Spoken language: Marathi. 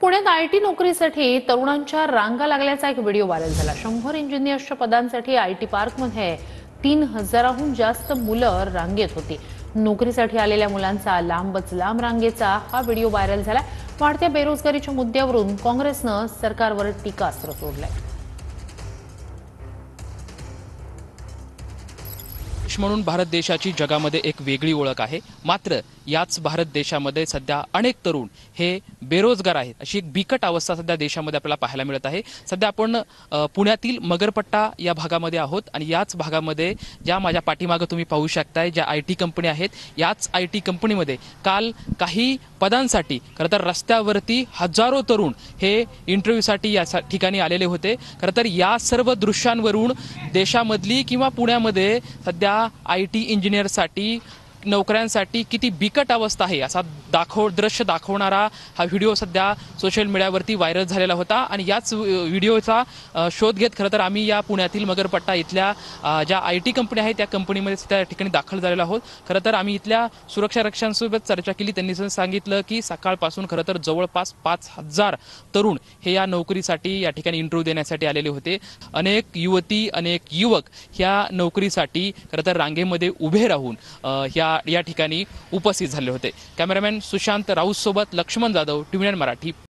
पुण्यात आयटी नोकरीसाठी तरुणांच्या रांगा लागल्याचा एक व्हिडिओ व्हायरल झाला। 100 इंजिनियर्सच्या पदांसाठी आयटी पार्कमध्ये 3000हून जास्त मुलं रांगेत होती। नोकरीसाठी आलेल्या मुलांचा लांबच लांब रांगेचा हा व्हिडिओ व्हायरल झाला। वाढत्या बेरोजगारीच्या मुद्द्यावरून काँग्रेसनं सरकारवर टीकास्त्र सोडलंय। म्हणून भारत देशाची जगामध्ये एक वेगळी ओळख आहे। मात्र याच भारत देशामध्ये सध्या अनेक तरुण हे बेरोजगार आहेत, अशी एक बिकट अवस्था सध्या देशामध्ये आपल्याला पाहायला मिळत आहे। सध्या आपण पुण्यातील मगरपट्टा या भागामध्ये आहोत आणि याच भागामध्ये ज्या माझ्या पाठीमागे तुम्ही पाहू शकताय ज्या आयटी कंपनी आहेत, याच आयटी कंपनीमध्ये काल काही पदांसाठी खरं तर रस्त्यावरती हजारो तरुण हे इंटरव्ह्यूसाठी या ठिकाणी आलेले होते। खरं तर या सर्व दृश्यांवरून देशामधली किंवा पुण्यामध्ये सध्या आयटी इंजिनियरसाठी नोकऱ्यांसाठी किती बिकट अवस्था आहे असा दृश्य दाखवणारा हा व्हिडिओ सध्या सोशल मीडियावरती व्हायरल झालेला होता। आणि याच व्हिडिओचा शोध घेत खरं तर आम्ही या पुण्यातील मगरपट्टा इथल्या ज्या आयटी कंपनी आहेत त्या कंपनीमध्ये त्या ठिकाणी दाखल झालेलो आहोत। खरं तर आम्ही इथल्या सुरक्षा रक्षकांसोबत चर्चा केली। त्यांनी सांगितलं की सकाळपासून खरं तर जवळपास 5000 तरुण हे या नोकरीसाठी या ठिकाणी इंटरव्ह्यू देण्यासाठी आलेले होते। अनेक युवती अनेक युवक ह्या नोकरीसाठी खरं तर रांगेमध्ये उभे राहून या ठिकाणी उपस्थित झाले होते। कॅमेरामॅन सुशांत राऊत सोबत लक्ष्मण जाधव, टीव्ही 9 मराठी।